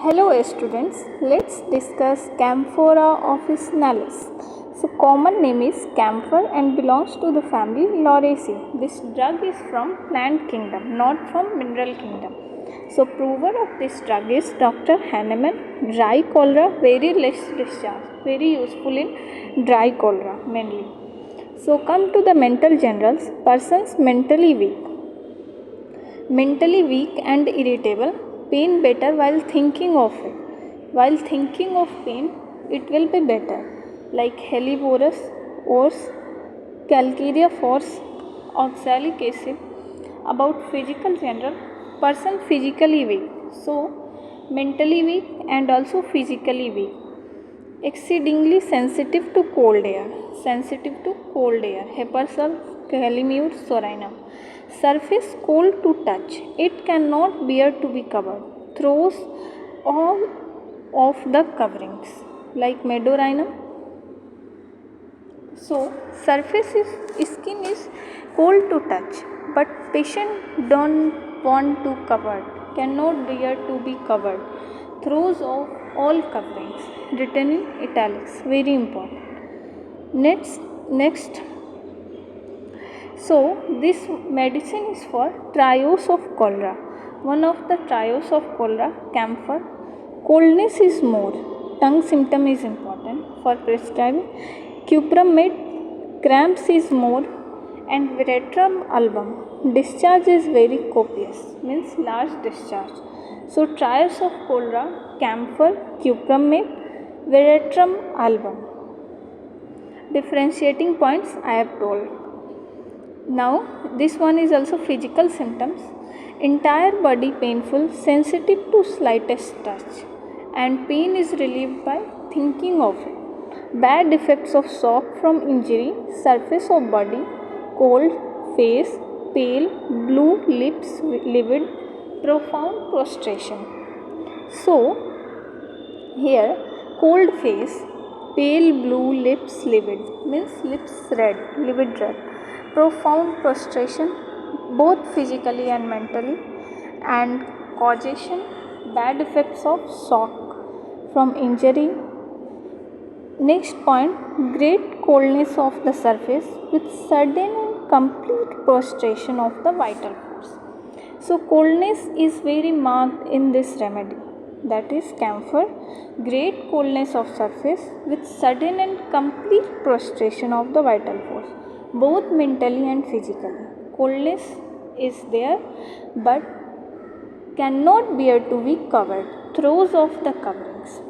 Hello students, let's discuss Camphora officinalis. So common name is camphor and belongs to the family Lauraceae. This drug is from plant kingdom, not from mineral kingdom. So prover of this drug is Dr. Hahnemann. Dry cholera, very less discharge, very useful in dry cholera mainly. So come to the mental generals. Persons mentally weak and irritable, pain better while thinking of it. While thinking of pain, it will be better, like Helleborus, Ors, Calcarea force, oxalic acid. About physical general, person physically weak, so mentally weak and also physically weak. Exceedingly sensitive to cold air. Sensitive to cold air. Hepperself, Calamure, Sorinum. Surface cold to touch. It cannot bear to be covered. Throws all of the coverings like Medorinum. So surface skin is cold to touch, but patient don't want to cover. Cannot bear to be covered. Throws off all coverings. Written in italics, very important. Next. So this medicine is for trios of cholera. One of the trios of cholera, camphor. Coldness is more. Tongue symptom is important for prescribing. Cuprum mid, cramps is more, and veratrum album. Discharge is very copious, means large discharge. So trials of cholera, camphor, cuprum mid, veratrum album. Differentiating points I have told. Now this one is also physical symptoms. Entire body painful, sensitive to slightest touch, and pain is relieved by thinking of it. Bad effects of shock from injury, surface of body, cold, face, pale, blue, lips livid, profound prostration. So here cold face, pale blue, lips livid, means lips red, livid red. Profound prostration, both physically and mentally, and causation, bad effects of shock from injury. Next point, great coldness of the surface with sudden and complete prostration of the vital force. So coldness is very marked in this remedy, that is camphor. Great coldness of surface with sudden and complete prostration of the vital force, both mentally and physically. Coldness is there but cannot bear to be covered, throws off the coverings.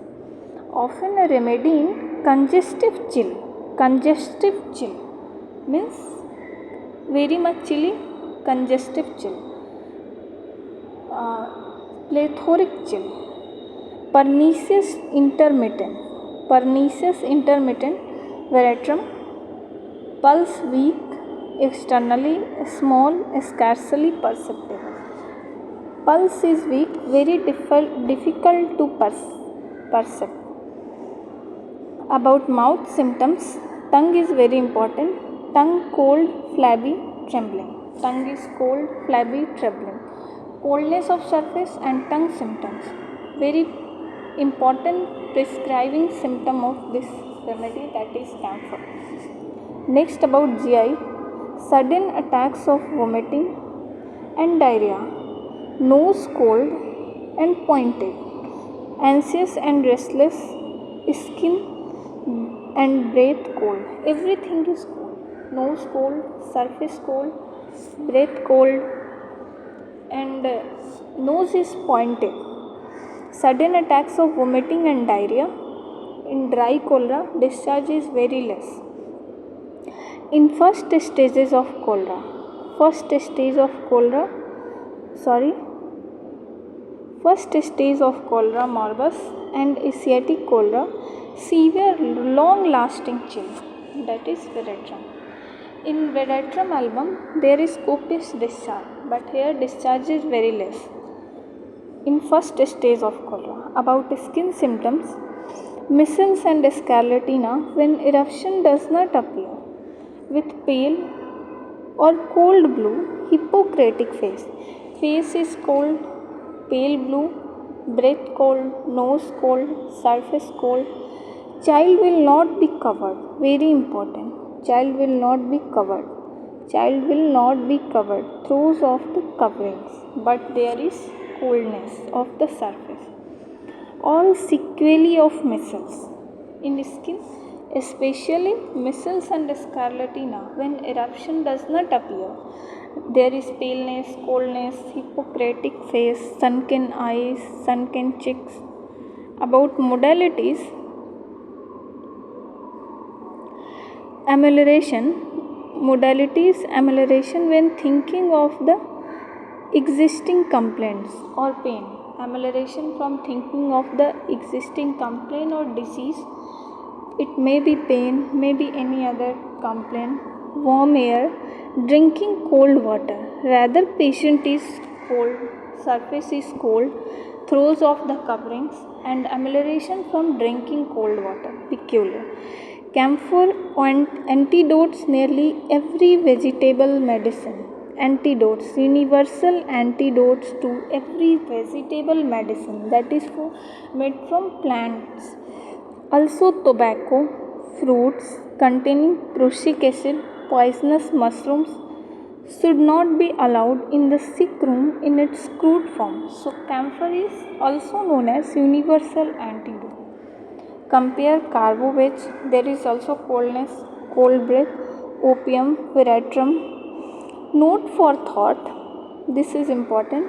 Often a remedy in congestive chill. Congestive chill means very much chilly, congestive chill. Plethoric chill. Pernicious intermittent. Pernicious intermittent, veratrum. Pulse weak, externally small, scarcely perceptible. Pulse is weak, very difficult to perceive. About mouth symptoms, tongue is very important. Tongue cold, flabby, trembling. Tongue is cold, flabby, trembling. Coldness of surface and tongue symptoms. Very important prescribing symptom of this remedy, that is camphor. Next about GI, sudden attacks of vomiting and diarrhea, nose cold and pointed, anxious and restless, skin and breath cold. Everything is cold. Nose cold, surface cold, breath cold, and nose is pointed. Sudden attacks of vomiting and diarrhea. In dry cholera, discharge is very less. In first stage of cholera, morbus and asiatic cholera, severe long lasting chill, that is veratrum. In veratrum album there is copious discharge, but here discharge is very less. In first stage of cholera. About skin symptoms, miscens and scarlatina when eruption does not appear, with pale or cold blue, Hippocratic face. Face is cold, pale blue, breath cold, nose cold, surface cold. Child will not be covered. Very important. Child will not be covered. Child will not be covered. Throws off the coverings, but there is coldness of the surface. All sequelae of measles in skin, especially measles and scarlatina, when eruption does not appear. There is paleness, coldness, hypocritic face, sunken eyes, sunken cheeks. About modalities, amelioration when thinking of the existing complaints or pain. Amelioration from thinking of the existing complaint or disease. It may be pain, may be any other complaint. Warm air, drinking cold water. Rather patient is cold, surface is cold, throws off the coverings, and amelioration from drinking cold water. Peculiar. Camphor antidotes nearly every vegetable medicine. Antidotes, universal antidotes to every vegetable medicine that is made from plants. Also tobacco, fruits containing prussic acid, poisonous mushrooms should not be allowed in the sick room in its crude form. So camphor is also known as universal antidote. Compare carbo veg, there is also coldness, cold breath, opium, veratrum. Note for thought, this is important.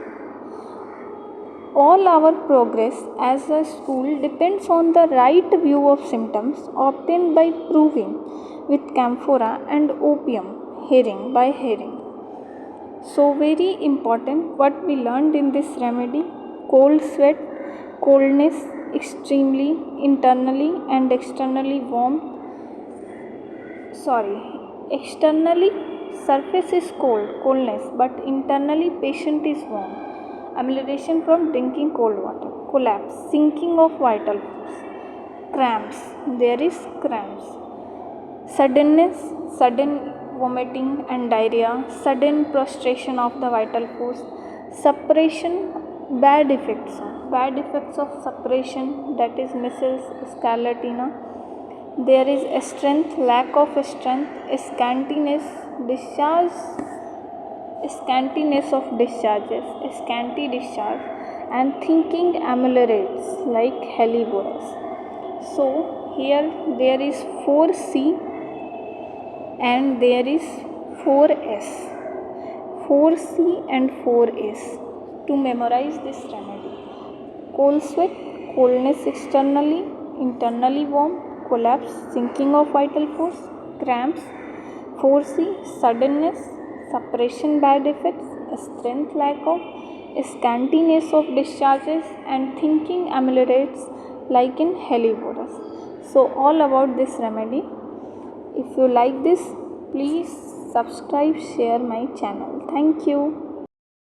All our progress as a school depends on the right view of symptoms obtained by proving with camphora and opium, hearing by hearing. So very important what we learned in this remedy: cold sweat, coldness, extremely internally and externally warm. Externally surface is cold, coldness, but internally patient is warm. Amelioration from drinking cold water. Collapse, sinking of vital force. Cramps, there is cramps. Suddenness, sudden vomiting and diarrhea, sudden prostration of the vital force. Suppression, bad effects of suppression, that is measles, scarlatina. There is a strength, lack of strength, scantiness of discharges, scanty discharge, and thinking ameliorates like helleborus. So here there is 4C and there is 4S. 4C and 4S to memorize this remedy. Cold sweat, coldness externally, internally warm, collapse, sinking of vital force, cramps. 4C, suddenness, suppression bad effects, strength lack of, scantiness of discharges, and thinking ameliorates like in helleborus. So all about this remedy. If you like this, please subscribe, share my channel. Thank you.